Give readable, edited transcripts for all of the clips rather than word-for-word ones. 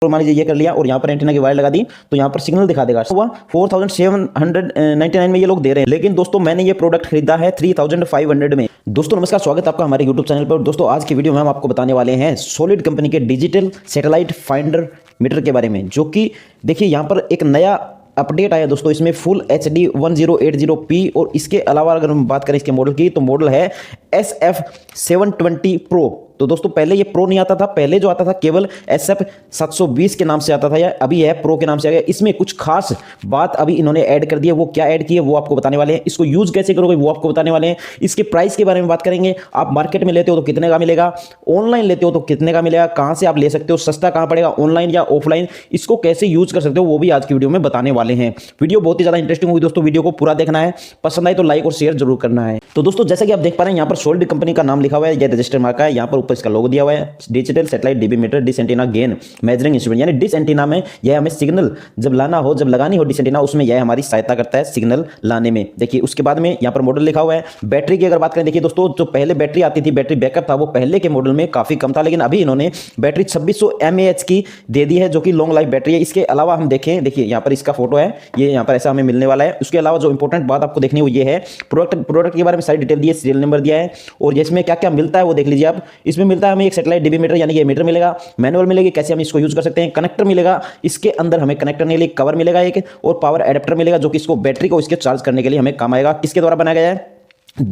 तो मान लीजिए ये कर लिया और यहाँ पर एंटीना की वायर लगा दी तो यहाँ पर सिग्नल दिखा देगा। हुआ 4799 में ये लोग दे रहे हैं, लेकिन दोस्तों मैंने ये प्रोडक्ट खरीदा है 3500 में। दोस्तों नमस्कार, स्वागत है आपका हमारे यूट्यूब चैनल पर। दोस्तों आज की वीडियो में हम आपको बताने वाले हैं सॉलिड कंपनी के डिजिटल सैटेलाइट फाइंडर मीटर के बारे में, जो कि देखिए यहाँ पर एक नया अपडेट आया दोस्तों। इसमें फुल HD 1080p और इसके अलावा अगर हम बात करें इसके मॉडल की तो मॉडल है SF720 Pro। तो दोस्तों पहले ये प्रो नहीं आता था, पहले जो आता था केवल SF720 के नाम से आता था, या अभी है प्रो के नाम से आ गया। इसमें कुछ खास बात अभी इन्होंने ऐड कर दी है। वो क्या ऐड की है वो आपको बताने वाले हैं। इसको यूज कैसे करोगे वो आपको बताने वाले हैं। इसके प्राइस के बारे में बात करेंगे। आप मार्केट में लेते हो तो कितने का मिलेगा, ऑनलाइन लेते हो तो कितने का मिलेगा, कहां से आप ले सकते हो, सस्ता कहां पड़ेगा, ऑनलाइन या ऑफलाइन, इसको कैसे यूज कर सकते हो वो भी आज की वीडियो में बताने वाले हैं। वीडियो बहुत ही ज्यादा इंटरेस्टिंग होगी दोस्तों, वीडियो को पूरा देखना है। पसंद आए तो लाइक और शेयर जरूर करना है। तो दोस्तों जैसा कि आप देख पा रहे हैं यहाँ पर सॉलिड कंपनी का नाम लिखा हुआ है, यह रजिस्टर मार्क है। यहाँ पर ऊपर इसका लोगो दिया हुआ है, digital satellite dB meter dish antenna gain measuring instrument. यानी डिश एंटीना में यह हमें सिग्नल जब लाना हो, जब लगानी हो डिश एंटीना, उसमें यह हमारी सहायता करता है सिग्नल लाने में। देखिए उसके बाद में यहाँ पर मॉडल लिखा हुआ है। बैटरी की अगर बात करें, देखिए दोस्तों जो पहले बैटरी आती थी, बैटरी बैकअप था वो पहले के मॉडल में काफी कम था, लेकिन अभी इन्होंने बैटरी 2600 mAh की दे दी है, जो कि लॉन्ग लाइफ बैटरी है। इसके अलावा हम देखें, देखिए यहाँ पर इसका फोटो है, ये यहाँ पर ऐसा हमें मिलने वाला है। उसके अलावा जो इंपॉर्टेंट बात आपको देखनी है वो ये है, प्रोडक्ट के बारे में सारी डिटेल दी है, सीरियल नंबर दिया है और इसमें क्या क्या मिलता है वो देख लीजिए आप। इसमें मिलता है हमें एक सैटेलाइट डीबी मीटर, यानी ये मीटर मिलेगा, मैनुअल मिलेगी कैसे हम इसको यूज कर सकते हैं, कनेक्टर मिलेगा, इसके अंदर हमें कनेक्टर नहीं लेकिन कवर मिलेगा एक, और पावर एडेप्टर मिलेगा जो कि इसको बैटरी को इसके चार्ज करने के लिए हमें काम आएगा। किसके द्वारा बनाया गया है?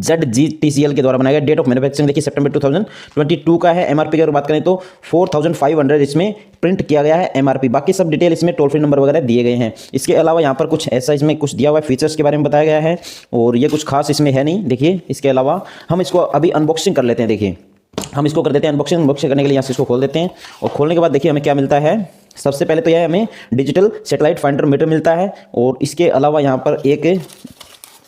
ZGTCL के द्वारा बनाया गया। डेट ऑफ मैन्युफैक्चरिंग देखिए सितंबर 2022 का है। MRP की अगर बात करें तो 4500 इसमें प्रिंट किया गया है MRP। बाकी सब डिटेल इसमें टोल फ्री नंबर वगैरह दिए गए हैं। इसके अलावा यहाँ पर कुछ ऐसा इसमें कुछ दिया हुआ है, फीचर्स के बारे में बताया गया है और ये कुछ खास इसमें है नहीं। देखिए इसके अलावा हम इसको अभी अनबॉक्सिंग कर लेते हैं। देखिए हम इसको कर देते हैं अनबॉक्सिंग करने के लिए यहाँ से इसको खोल देते हैं और खोलने के बाद देखिए हमें क्या मिलता है। सबसे पहले तो यह हमें डिजिटल सैटेलाइट फाइंडर मीटर मिलता है और इसके अलावा यहाँ पर एक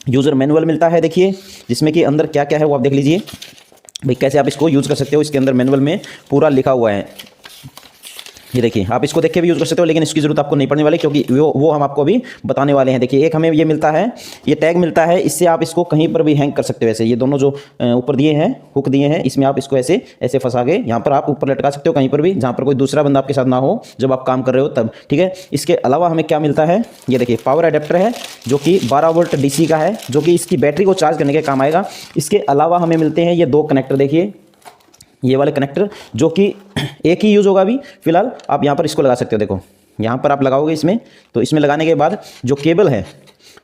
यूज़र मैनुअल मिलता है, देखिए जिसमें कि अंदर क्या क्या है वो आप देख लीजिए भाई, कैसे आप इसको यूज़ कर सकते हो। इसके अंदर मैनुअल में पूरा लिखा हुआ है, ये देखिए आप इसको देख के भी यूज़ कर सकते हो, लेकिन इसकी जरूरत आपको नहीं पड़ने वाली क्योंकि वो हम आपको अभी बताने वाले हैं। देखिए एक हमें ये मिलता है, ये टैग मिलता है, इससे आप इसको कहीं पर भी हैंग कर सकते हो। वैसे ये दोनों जो ऊपर दिए हैं, हुक दिए हैं, इसमें आप इसको ऐसे ऐसे फंसा के यहाँ पर आप ऊपर लटका सकते हो कहीं पर भी, जहाँ पर कोई दूसरा बंदा आपके साथ ना हो जब आप काम कर रहे हो तब, ठीक है। इसके अलावा हमें क्या मिलता है, ये देखिए पावर एडेप्टर है जो कि 12 वोल्ट DC का है, जो कि इसकी बैटरी को चार्ज करने के काम आएगा। इसके अलावा हमें मिलते हैं ये दो कनेक्टर, देखिए ये वाले कनेक्टर जो कि एक ही यूज़ होगा अभी फिलहाल। आप यहाँ पर इसको लगा सकते हो, देखो यहाँ पर आप लगाओगे इसमें, तो इसमें लगाने के बाद जो केबल है,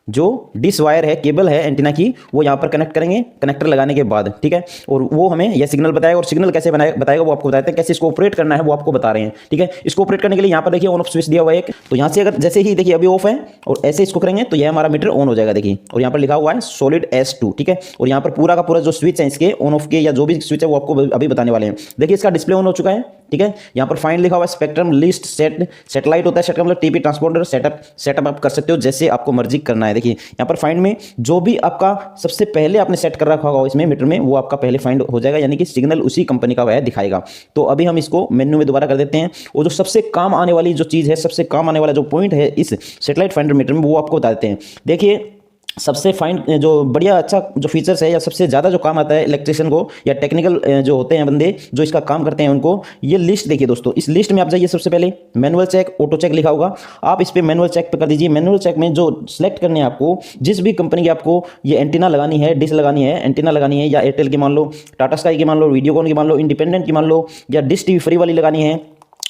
जो डिश वायर है, केबल है एंटीना की, वो यहाँ पर कनेक्ट करेंगे कनेक्टर लगाने के बाद, ठीक है। और वो हमें यह सिग्नल बताएगा और सिग्नल कैसे बताएगा वो आपको बताते हैं, कैसे इसको ऑपरेट करना है वो आपको बता रहे हैं, ठीक है। इसको ऑपरेट करने के लिए यहाँ पर देखिए ऑन ऑफ स्विच दिया हुआ है एक, तो यहाँ से अगर जैसे ही देखिए अभी ऑफ है और ऐसे इसको करेंगे तो यह हमारा मीटर ऑन हो जाएगा, देखिए। और यहाँ पर लिखा हुआ है सॉलिड S2, ठीक है। और यहाँ पर पूरा का पूरा जो स्विच है इसके ऑन ऑफ के या जो भी स्विच है वो आपको अभी बताने वाले हैं। देखिए इसका डिस्प्ले ऑन हो चुका है, ठीक है। यहाँ पर फाइंड लिखा हुआ है, स्पेक्ट्रम लिस्ट सेटेलाइट होता है, सेट का मतलब TP ट्रांसपोंडर सेटअप आप कर सकते हो जैसे आपको मर्जी करना है। देखिए यहाँ पर फाइंड में जो भी आपका सबसे पहले आपने सेट कर रखा होगा इसमें मीटर में, वो आपका पहले फाइंड हो जाएगा, यानी कि सिग्नल उसी कंपनी का वह दिखाएगा। तो अभी हम इसको मेन्यू में दोबारा कर देते हैं और जो सबसे काम आने वाली जो चीज़ है, सबसे काम आने वाला जो पॉइंट है इस सैटेलाइट फाइंडर मीटर में, वो आपको बता देते हैं। देखिए सबसे फाइन जो बढ़िया अच्छा जो फीचर्स है या सबसे ज़्यादा जो काम आता है इलेक्ट्रिशियन को या टेक्निकल जो होते हैं बंदे जो इसका काम करते हैं उनको, ये लिस्ट देखिए दोस्तों। इस लिस्ट में आप जाइए, सबसे पहले मैनुअल चेक, ऑटो चेक लिखा होगा, आप इस पर मैनुअल चेक पे कर दीजिए। मैनुअल चेक में जो सिलेक्ट करने हैं आपको, जिस भी कंपनी की आपको ये एंटीना लगानी है, डिश लगानी है, एंटीना लगानी है, या एयरटेल की मान लो, टाटा स्काई की मान लो, वीडियोकॉन की मान लो, इंडिपेंडेंट की मान लो, या डिश TV फ्री वाली लगानी है,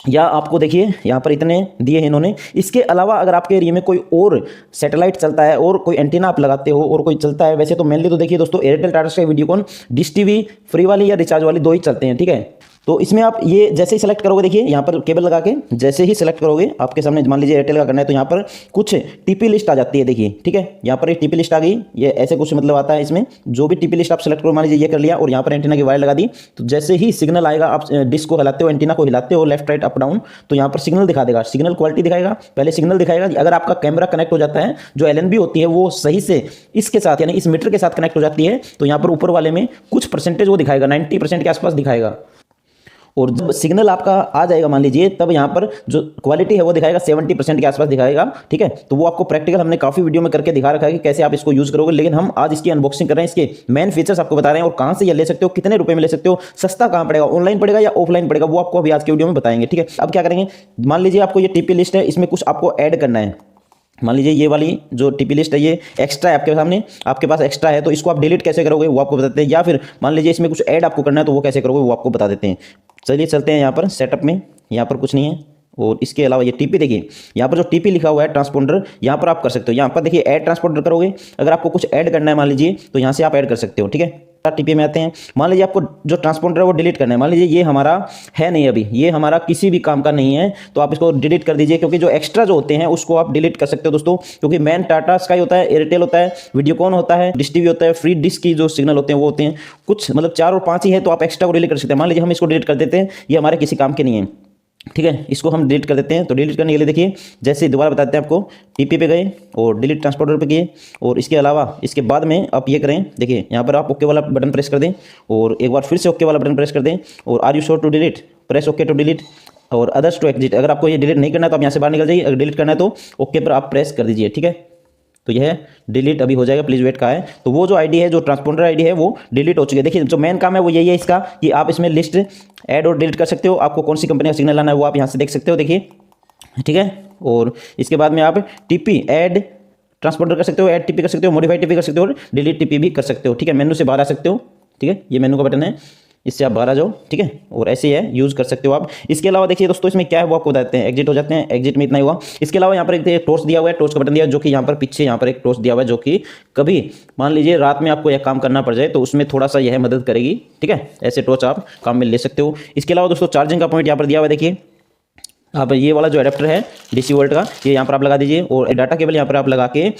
या आपको देखिए यहाँ पर इतने दिए हैं इन्होंने। इसके अलावा अगर आपके एरिया में कोई और सैटेलाइट चलता है और कोई एंटीना आप लगाते हो और कोई चलता है, वैसे तो मेनली तो देखिए दोस्तों Airtel, Tata sky, Videocon, dish TV free वाली या रिचार्ज वाली दो ही चलते हैं, ठीक है। तो इसमें आप ये जैसे ही सेलेक्ट करोगे, देखिए यहाँ पर केबल लगा के जैसे ही सेलेक्ट करोगे, आपके सामने मान लीजिए एयरटेल का करना है तो यहाँ पर कुछ TP लिस्ट आ जाती है, देखिए, ठीक है। यहाँ पर एक TP लिस्ट आ गई, ये ऐसे कुछ मतलब आता है इसमें, जो भी TP लिस्ट आप सेलेक्ट करो, मान लीजिए ये कर लिया और यहाँ पर एंटीना की वायर लगा दी, तो जैसे ही सिग्नल आएगा, आप डिश को हिलाते हो, एंटीना को हिलाते हो लेफ्ट राइट अप डाउन, तो यहाँ पर सिग्नल दिखा देगा, सिग्नल क्वालिटी दिखाएगा, पहले सिग्नल दिखाएगा। अगर आपका कैमरा कनेक्ट हो जाता है, जो LNB होती है वो सही से इसके साथ यानी इस मीटर के साथ कनेक्ट हो जाती है, तो यहाँ पर ऊपर वाले में कुछ परसेंटेज वो दिखाएगा, 90% के आसपास दिखाएगा। और जब सिग्नल आपका आ जाएगा मान लीजिए, तब यहाँ पर जो क्वालिटी है वो दिखाएगा 70% के आसपास दिखाएगा, ठीक है। तो वो आपको प्रैक्टिकल हमने काफ़ी वीडियो में करके दिखा रखा है कि कैसे आप इसको यूज़ करोगे, लेकिन हम आज इसकी अनबॉक्सिंग कर रहे हैं, इसके मेन फीचर्स आपको बता रहे हैं और कहाँ से ये ले सकते हो, कितने रुपए में ले सकते हो, सस्ता कहाँ पड़ेगा, ऑनलाइन पड़ेगा या ऑफलाइन पड़ेगा, वो आपको अभी आज के वीडियो में बताएंगे, ठीक है। अब क्या करेंगे, मान लीजिए आपको ये टीपी लिस्ट है, इसमें कुछ आपको ऐड करना है। मान लीजिए ये वाली जो टीपी लिस्ट है ये एक्स्ट्रा है आपके सामने, आपके पास एक्स्ट्रा है, तो इसको आप डिलीट कैसे करोगे वो आपको बताते हैं, या फिर मान लीजिए इसमें कुछ ऐड आपको करना है तो वो कैसे करोगे वो आपको बता देते हैं। चलिए चलते हैं यहाँ पर सेटअप में, यहाँ पर कुछ नहीं है। और इसके अलावा ये टीपी देखिए, यहाँ पर जो टीपी लिखा हुआ है ट्रांसपोंडर, यहाँ पर आप कर सकते हो। यहाँ पर देखिए ऐड ट्रांसपोंडर करोगे, अगर आपको कुछ ऐड करना है मान लीजिए तो यहाँ से आप ऐड कर सकते हो, ठीक है। टीपी में आते हैं, मान लीजिए आपको जो ट्रांसपोंडर है वो डिलीट करना है, मान लीजिए ये हमारा है नहीं, अभी ये हमारा किसी भी काम का नहीं है, तो आप इसको डिलीट कर दीजिए, क्योंकि जो एक्स्ट्रा जो होते हैं उसको आप डिलीट कर सकते हो दोस्तों, क्योंकि मैन टाटा स्काई होता है, एयरटेल होता है, वीडियोकॉन होता है, डिश टीवी होता है, फ्री डिश की जो सिग्नल होते हैं वो होते हैं कुछ, मतलब 4 और 5 ही है, तो आप एक्स्ट्रा को डिलीट कर सकते हैं। मान लीजिए हम इसको डिलीट कर देते हैं, ये हमारे किसी काम के नहीं है, ठीक है, इसको हम डिलीट कर देते हैं। तो डिलीट करने के लिए देखिए, जैसे दोबारा बताते हैं आपको, टीपी पे गए और डिलीट ट्रांसपोर्टर पे किए, और इसके अलावा इसके बाद में आप ये करें, देखिए यहाँ पर आप ओके वाला बटन प्रेस कर दें और एक बार फिर से ओके वाला बटन प्रेस कर दें, और are you sure to delete, press okay to delete, और अदर्स टू एग्जिट। अगर आपको ये डिलीट नहीं करना है तो आप यहाँ से बाहर निकल जाइए, अगर डिलीट करना है तो ओके पर आप प्रेस कर दीजिए, ठीक है। तो यह डिलीट अभी हो जाएगा, प्लीज वेट का है। तो वो जो आईडी है, जो ट्रांसपोंडर आईडी है वो डिलीट हो चुकी है। देखिए जो मेन काम है वो यही है इसका, कि आप इसमें लिस्ट ऐड और डिलीट कर सकते हो, आपको कौन सी कंपनी का सिग्नल लाना है वो आप यहाँ से देख सकते हो, देखिए, ठीक है। और इसके बाद में आप टीपी ऐड ट्रांसपोंडर कर सकते हो, ऐड टीपी कर सकते हो, मॉडिफाई टीपी कर सकते हो और डिलीट टीपी भी कर सकते हो, ठीक है। मेनू से बाहर आ सकते हो, ठीक है, ये मेनू का बटन है, इससे आप बाहर आ जाओ, ठीक है, और ऐसे ही है, यूज़ कर सकते हो आप। इसके अलावा देखिए दोस्तों इसमें क्या है वो आपको बताते हैं, एग्जिट हो जाते हैं, एग्जिट में इतना ही हुआ। इसके अलावा यहाँ पर एक टॉर्च दिया हुआ है, टॉर्च का बटन दिया है, जो कि यहाँ पर पीछे यहाँ पर एक टॉर्च दिया हुआ है, जो कि कभी मान लीजिए रात में आपको यह काम करना पड़ जाए तो उसमें थोड़ा सा यह मदद करेगी, ठीक है। ऐसे टॉर्च आप काम में ले सकते हो। इसके अलावा दोस्तों चार्जिंग का पॉइंट यहाँ पर दिया हुआ है, देखिए आप ये वाला जो एडेप्टर है DC वोल्ट का, ये यहाँ पर आप लगा दीजिए, और डाटा केबल यहाँ पर आप लगा के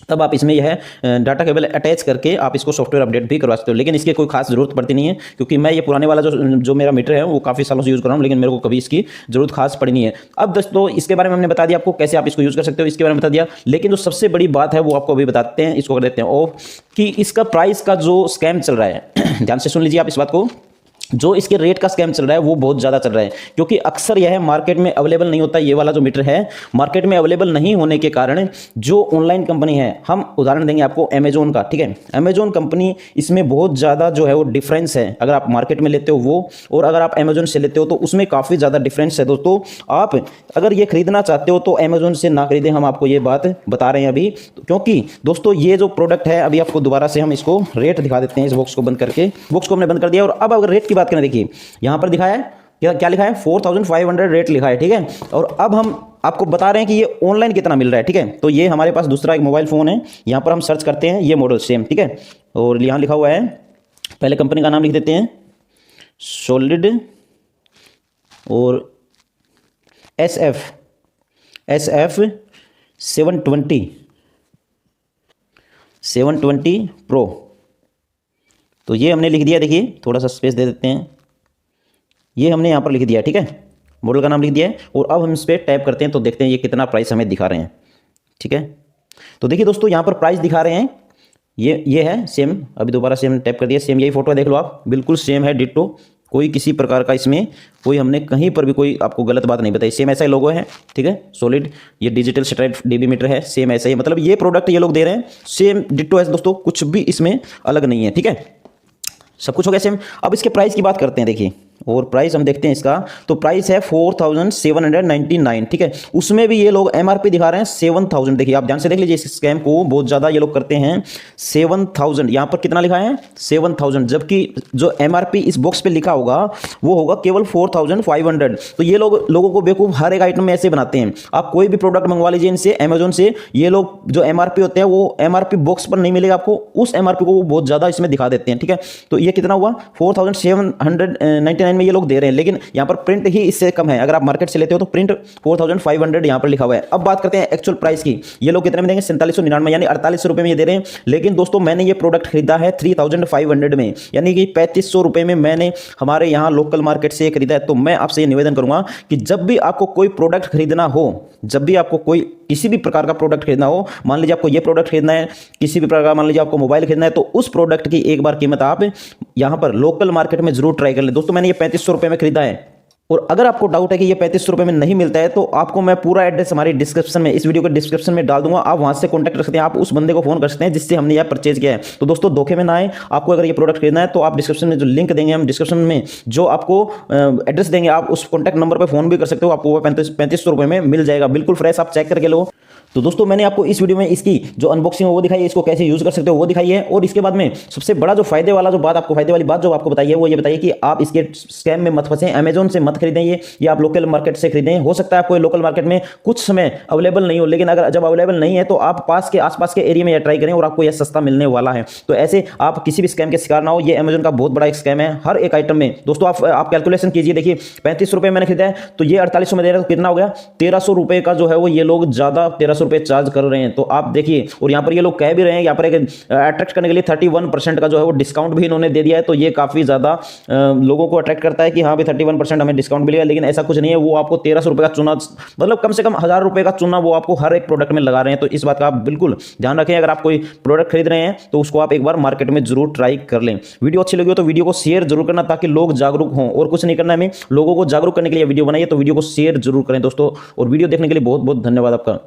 तब आप इसमें यह डाटा केबल अटैच करके आप इसको सॉफ्टवेयर अपडेट भी करवा सकते हो। लेकिन इसकी कोई खास जरूरत पड़ती नहीं है, क्योंकि मैं ये पुराने वाला जो मेरा मीटर है वो काफ़ी सालों से यूज़ कर रहा हूँ, लेकिन मेरे को कभी इसकी जरूरत खास पड़ी नहीं है। अब दोस्तों इसके बारे में हमने बता दिया आपको कैसे आप इसको यूज़ कर सकते हो, इसके बारे में बता दिया, लेकिन जो सबसे बड़ी बात है वो आपको अभी बताते हैं, इसको कर देते हैं ऑफ, कि इसका प्राइस का जो स्कैम चल रहा है ध्यान से सुन लीजिए आप इस बात को, जो इसके रेट का स्कैम चल रहा है वो बहुत ज़्यादा चल रहा है, क्योंकि अक्सर यह मार्केट में अवेलेबल नहीं होता। ये वाला जो मीटर है मार्केट में अवेलेबल नहीं होने के कारण जो ऑनलाइन कंपनी है, हम उदाहरण देंगे आपको अमेजोन का, ठीक है, अमेजोन कंपनी, इसमें बहुत ज़्यादा जो है वो डिफरेंस है। अगर आप मार्केट में लेते हो वो, और अगर आप अमेजोन से लेते हो तो उसमें काफ़ी ज़्यादा डिफरेंस है दोस्तों। आप अगर ये खरीदना चाहते हो तो अमेजोन से ना खरीदें, हम आपको ये बात बता रहे हैं अभी, क्योंकि दोस्तों ये जो प्रोडक्ट है, अभी आपको दोबारा से हम इसको रेट दिखा देते हैं, इस बॉक्स को बंद करके, बॉक्स को हमने बंद कर दिया। और अब अगर रेट की बात करें, देखिए यहां पर दिखाया है क्या लिखा है, 4500 रेट लिखा है, ठीक है। और अब हम आपको बता रहे हैं कि ये ऑनलाइन कितना मिल रहा है, ठीक है। तो ये हमारे पास दूसरा एक मोबाइल फोन है, यहां पर हम सर्च करते हैं ये मॉडल सेम, ठीक है, और यहां लिखा हुआ है, पहले कंपनी का नाम लिख देते हैं सॉलिड, और SF 720 प्रो, तो ये हमने लिख दिया। देखिए थोड़ा सा स्पेस दे देते हैं, ये हमने यहाँ पर लिख दिया, ठीक है, मॉडल का नाम लिख दिया है। और अब हम इस पर टैप करते हैं तो देखते हैं ये कितना प्राइस हमें दिखा रहे हैं, ठीक है। तो देखिए दोस्तों यहाँ पर प्राइस दिखा रहे हैं, ये है सेम, अभी दोबारा सेम टैप कर दिया, सेम यही फोटो है, देख लो आप, बिल्कुल सेम है, डिट्टो, कोई किसी प्रकार का इसमें कोई हमने कहीं पर भी कोई आपको गलत बात नहीं बताई, सेम ऐसा ही लोगो है, ठीक है, सॉलिड, ये डिजिटल स्ट्राइप DB मीटर है, सेम ऐसा ही, मतलब ये प्रोडक्ट ये लोग दे रहे हैं सेम डिट्टो है दोस्तों, कुछ भी इसमें अलग नहीं है, ठीक है, सब कुछ हो गया सेम। अब इसके प्राइस की बात करते हैं, देखिए, और प्राइस हम देखते हैं इसका, तो प्राइस है 4799, ठीक है। उसमें भी ये लोग MRP दिखा रहे हैं 7000, देखिए आप ध्यान से देख लीजिए, इस स्कैम को बहुत ज़्यादा ये लोग करते हैं। 7000 यहाँ पर कितना लिखा है, 7000, जबकि जो MRP इस बॉक्स पे लिखा होगा वो होगा केवल 4500। तो ये लोगों को बेवकूफ़ हर एक आइटम में ऐसे बनाते हैं। आप कोई भी प्रोडक्ट मंगवा लीजिए इनसे, अमेजोन से, ये लोग जो MRP होते हैं वो MRP बॉक्स पर नहीं मिलेगा आपको, उस MRP को वो बहुत ज़्यादा इसमें दिखा देते हैं, ठीक है। तो ये कितना हुआ, 4799 में ये लोग दे रहे हैं, लेकिन यहाँ पर प्रिंट ही इससे कम है। अगर आप मार्केट से लेते हो तो प्रिंट 4500 यहाँ पर लिखा हुआ है। अब बात करते हैं एक्चुअल प्राइस की, ये लोग कितने में देंगे, 4799 यानी 4800 रुपये में ये दे रहे हैं। लेकिन दोस्तों मैंने ये प्रोडक्ट खरीदा है 3500 में, यानी कि 3500 रुपये में मैंने हमारे यहाँ लोकल मार्केट से खरीदा है। तो मैं आपसे ये निवेदन करूंगा कि जब भी आपको कोई प्रोडक्ट खरीदना हो, जब भी आपको कोई किसी भी प्रकार का प्रोडक्ट खरीदना हो, मान लीजिए आपको ये प्रोडक्ट खरीदना है, किसी भी प्रकार, मान लीजिए आपको मोबाइल खरीदना है, तो उस प्रोडक्ट की एक बार कीमत आप यहाँ पर लोकल मार्केट में जरूर ट्राई कर लें। दोस्तों मैंने ये ₹3500 में खरीदा है। और अगर आपको डाउट है कि ये ₹3500 में नहीं मिलता है तो आपको मैं पूरा एड्रेस हमारी डिस्क्रिप्शन में, इस वीडियो के डिस्क्रिप्शन में डाल दूंगा। आप वहां से कॉन्टैक्ट कर सकते हैं, आप उस बंदे को फोन कर सकते हैं जिससे हमने यह परचेज किया है। तो दोस्तों धोखे में ना आए, आपको अगर ये प्रोडक्ट खरीदना है तो आप डिस्क्रिप्शन में जो लिंक देंगे, हम डिस्क्रिप्शन में जो आपको एड्रेस देंगे, आप उस कॉन्टैक्ट नंबर पर फोन भी कर सकते हो, आपको वो ₹3500 में मिल जाएगा, बिल्कुल फ्रेश, आप चेक करके लो। तो दोस्तों मैंने आपको इस वीडियो में इसकी जो अनबॉक्सिंग है वो दिखाई है, इसको कैसे यूज कर सकते हो वो दिखाई है, और इसके बाद में सबसे बड़ा जो फायदे वाला जो बात आपको, फायदे वाली बात जो आपको बताइए वो ये बताइए कि आप इसके स्कैम में मत फंसे, अमेजोन से मत खरीदें ये, या आप लोकल मार्केट से खरीदें। हो सकता है आपको लोकल मार्केट में कुछ समय अवेलेबल नहीं हो, लेकिन अगर जब अवेलेबल नहीं है तो आप पास के आसपास के एरिया में यह ट्राई करें और आपको यह सस्ता मिलने वाला है। तो ऐसे आप किसी भी स्कैम के शिकार ना हो, ये अमेजोन का बहुत बड़ा एक स्कैम है हर एक आइटम में। दोस्तों आप कैलकुलेशन कीजिए, देखिए ₹3500 मैंने खरीदा है तो ये 4800 में दे रहा है, तो कितना हो गया, ₹1300 का जो है वो ये लोग ज्यादा ₹1300 चार्ज कर रहे हैं। तो आप देखिए, और यहाँ पर ये लोग कह भी रहे हैं, यहाँ पर एक अट्रैक्ट करने के लिए 31% का जो है वो डिस्काउंट भी इन्होंने दे दिया है। तो ये काफी ज्यादा लोगों को अट्रैक्ट करता है कि हाँ भाई 31% हमें डिस्काउंट मिलेगा, लेकिन ऐसा कुछ नहीं है। वो आपको ₹1300 का चूना, मतलब कम से कम ₹1000 का चूना वो आपको हर एक प्रोडक्ट में लगा रहे हैं। तो इस बात का आप बिल्कुल ध्यान रखें, अगर आप कोई प्रोडक्ट खरीद रहे हैं तो उसको आप एक बार मार्केट में जरूर ट्राई कर लें। वीडियो अच्छी लगी हो तो वीडियो को शेयर जरूर करना, ताकि लोग जागरूक हों, और कुछ नहीं करना हमें, लोगों को जागरूक करने के लिए वीडियो बनाइए। तो वीडियो को शेयर जरूर करें दोस्तों, और वीडियो देखने के लिए बहुत बहुत धन्यवाद आपका।